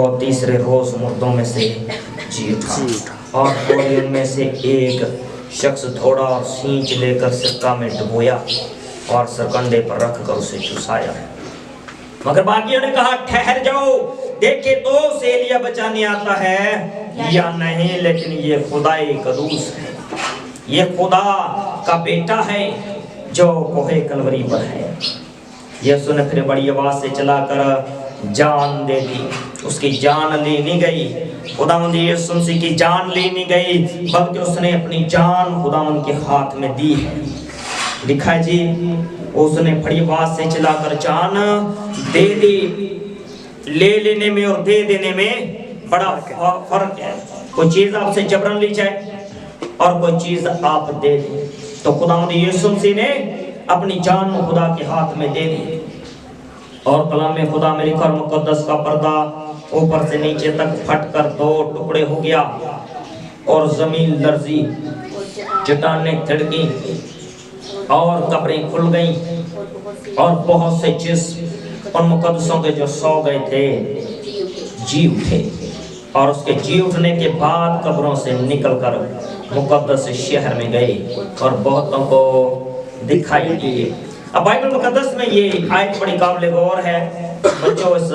और तीसरे रोज मुर्दों में से जी उठा और थोड़ी उनमें से एक शख्स थोड़ा और सींच लेकर सिक्का में डुबोया और सरकंडे पर रख कर उसे चुसाया। मगर बाकियों ने कहा ठहर जाओ, देखे तो एलिया बचाने आता है या नहीं, लेकिन ये खुदाई कदूस है, ये खुदा का बेटा है जो कोहे कलवरी पर है। यीशु ने फिर बड़ी आवाज से चलाकर जान दे दी। उसकी जान ली नहीं गई, खुदावंद यीशु मसीह की जान ली नहीं गई, बल्कि उसने अपनी जान खुदावंद के हाथ में दी है। लिखा है जी, उसने बड़ी आवाज से चलाकर जान दे दी। ले लेने में और दे देने में बड़ा फर्क है। कोई चीज आपसे जबरन ली जाए और कोई चीज आप दे दें। तो खुदावंद यीशु मसीह ने अपनी जान खुदा के हाथ में दे दी। और कलाम में खुदा में लिखा, मुकद्दस का पर्दा ऊपर से नीचे तक फटकर दो टुकड़े हो गया और जमीन लर्जी, चट्टानें थिड़की और कब्रें खुल गईं और बहुत से जिस्म उन मुकद्दसों के जो सो गए थे जी उठे और उसके जी उठने के बाद कब्रों से निकलकर मुकद्दस शहर में गए और बहुतों को दिखाई दिए। अब बाइबल मुकद्दस में ये आयत बड़ी काबिल गौर है। बच्चों इस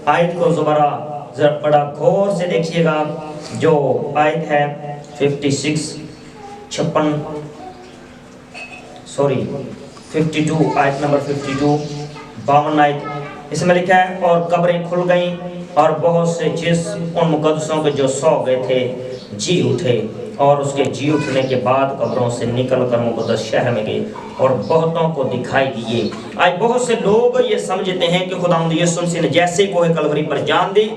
आयत को ज़रा बड़ा गौर से देखिएगा। जो आयत है 52 आयत नंबर 52 52 आयत, इसमें लिखा है और कब्रें खुल गईं और बहुत से जिस्म उन मुकद्दसों के जो सो गए थे जी उठे और उसके जी उठने के बाद कब्रों से निकलकर मुकद्दस शहर में गए और बहुतों को दिखाई दिए। आज बहुत से लोग ये समझते हैं कि खुदावंद यीशु मसीह ने जैसे कोहे कलवरी पर जान दी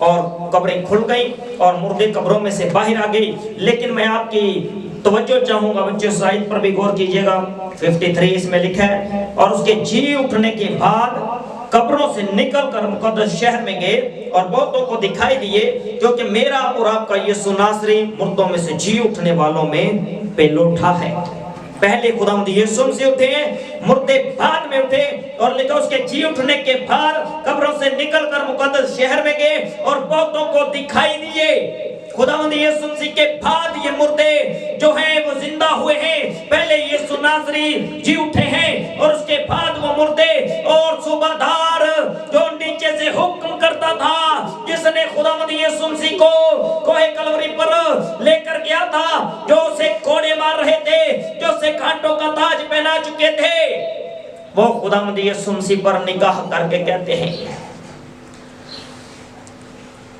और कब्रें खुल गई और मुर्दे कब्रों में से बाहर आ गई, लेकिन मैं आपकी तवज्जो चाहूंगा बच्चों, साइड पर भी गौर कीजिएगा। 53 इसमें लिखा है और उसके जी उठने के बाद कब्रों से निकलकर मुकद्दस शहर में गए और बहुतों को दिखाई दिए, क्योंकि मेरा और आपका यीशु नासरी मुर्दों में से जी उठने वालों में पहले उठा है। पहले खुदावंद यीशु मसीह उठे, मुर्दे बाद में उठे और लिखा उसके जी उठने के बाद कब्रों से निकलकर मुकद्दस शहर में गए और बहुतों को दिखाई दिए। खुदावंद यीशु मसीह के बाद ये मुर्दे जो हैं वो जिंदा हुए हैं। पहले यीशु नासरी जी उठे हैं और उसके बाद वो मुर्दे और सूबादार जो नीचे से हुक्म करता था, जिसने खुदावंद यीशु मसीह को कोहे कलवरी पर लेकर गया था, जो उसे कोड़े मार रहे थे, जो उसे कांटों का ताज पहना चुके थे, वो खुदावंद यीशु मसीह पर निगाह करके कहते हैं,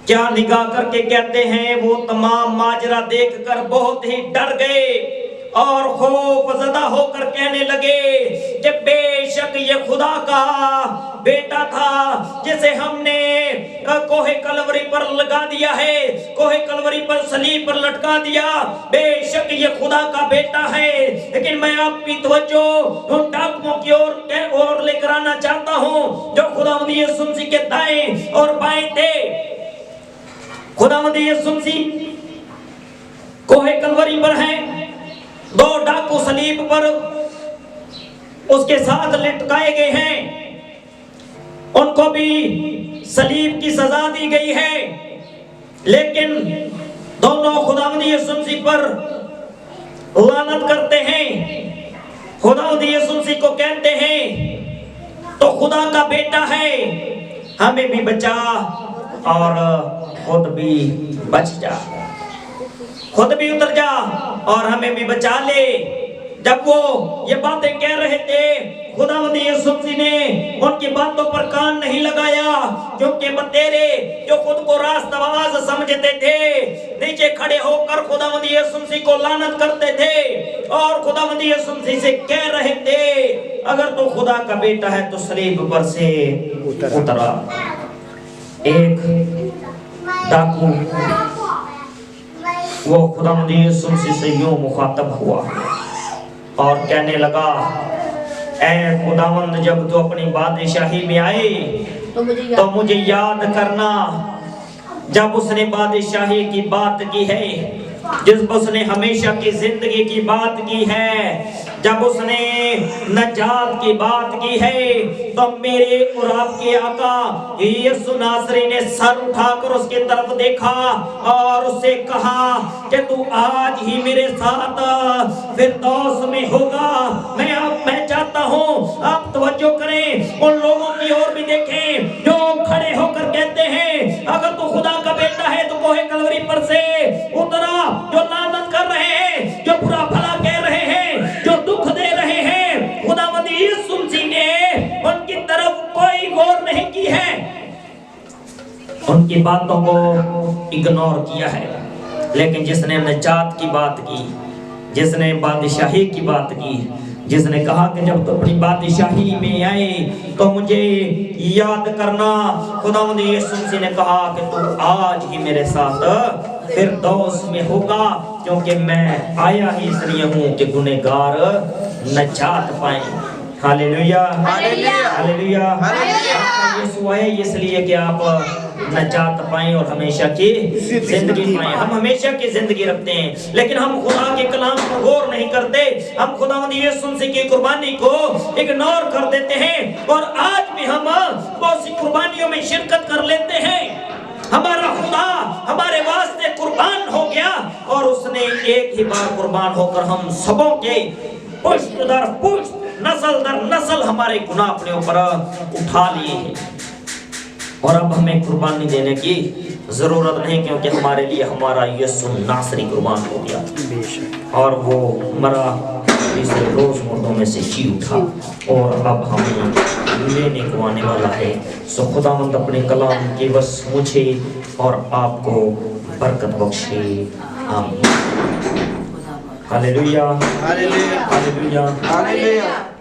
क्या निगाह करके कहते हैं, वो तमाम माजरा देखकर बहुत ही डर गए और खौफज़दा होकर कहने लगे कि बेशक ये खुदा का बेटा था जिसे हमने कोहे कलवरी पर लगा दिया है, कोहे कलवरी पर सलीब पर लटका दिया। बेशक ये खुदा का बेटा है। लेकिन मैं आपकी तवज्जो उन डाकुओं की ओर लेकर आना चाहता हूँ जो खुदावंद यीशु मसीह के दाएं और बाएं थे। खुदावंद यीशु मसीह कोहे कलवरी पर हैं, दो डाकू सलीब पर उसके साथ लटकाए गए हैं, उनको भी सलीब की सजा दी गई है, लेकिन दोनों खुदावंद यीशु मसीह पर लानत करते हैं। खुदावंद यीशु मसीह को कहते हैं तो खुदा का बेटा है, हमें भी बचा और खुद भी बच जा, खुद भी उतर जा और हमें भी बचा ले। जब वो ये बातें कह रहे थे, खुदावंद यीशु मसीह ने उनकी बातों पर कान नहीं लगाया, क्योंकि बतेरे जो खुद को रास्तबाज समझते थे नीचे खड़े होकर खुदावंद यीशु मसीह को लानत करते थे और खुदावंद यीशु मसीह से कह रहे थे, अगर तू खुदा का बेटा है तो सलीब पर से उतरा। एक डाकू वो खुदावंद यीशु मसीह से यूं मुखातब हुआ और कहने लगा, ऐ खुदावंद, जब तू अपनी बादशाही में आए तो मुझे याद करना। जब उसने बादशाही की बात की है, जिस उसने हमेशा की जिंदगी की बात की है, جب اس نے نجات کی بات کی ہے تو میرے اور آپ کے آقا یسوع ناصری نے سر اٹھا کر اس کی طرف دیکھا اور اس سے کہا کہ تو آج ہی میرے ساتھ فردوس میں ہوگا۔ میں چاہتا ہوں آپ توجہ کریں، ان لوگوں کی اور بھی دیکھیں جو کھڑے ہو کر کہتے ہیں اگر تو خدا کا بیٹا ہے تو کوہ کلوری پر سے اترا، جو لعنت کر رہے ہیں، جو برا بھلا کہہ رہے ہیں، جو دکھ دے رہے ہیں، خداوند یسوع مسیح نے ان کی طرف کوئی غور نہیں کی ہے، ان کی باتوں کو اگنور کیا ہے۔ لیکن جس نے نجات کی بات کی، جس نے بادشاہی کی بات کی، جس نے کہا کہ جب تو اپنی بادشاہی میں آئے تو مجھے یاد کرنا، خداوند یسوع مسیح نے کہا کہ تو آج ہی میرے ساتھ فردوس میں ہوگا، کیونکہ میں آیا ہی اس لیے ہوں کہ گنہگار نجات پائیں۔ ہاللیلویہ ہاللیلویہ۔ یسوع آئے اس لیے کہ آپ نجات پائیں اور ہمیشہ کی زندگی پائیں۔ ہم ہمیشہ کی زندگی رکھتے ہیں لیکن ہم خدا کے کلام کو غور نہیں کرتے، ہم خداوند یسوع مسیح کی قربانی کو اگنور کر دیتے ہیں، اور آج بھی ہم بہت سی قربانیوں میں شرکت کر لیتے ہیں۔ ہمارا خدا ہمارے واسطے قربان ہو گیا اور اس نے ایک ہی بار قربان ہو کر ہم سبوں کے پشت در پشت، نسل در نسل ہمارے گناہ اپنے اوپر اٹھا لیے ہیں، اور اب ہمیں قربانی دینے کی ضرورت نہیں، کیونکہ ہمارے لیے ہمارا یسوع ناصری قربان ہو گیا اور وہ مرا، تیسرے روز مردوں میں سے جی اٹھا اور اب ہمیں لینے کو آنے والا ہے۔ سو خداوند اپنے کلام کی بس مجھے اور آپ کو برکت بخشے، آمین۔ ہاللیلویہ ہاللیلویہ ہاللیلویہ۔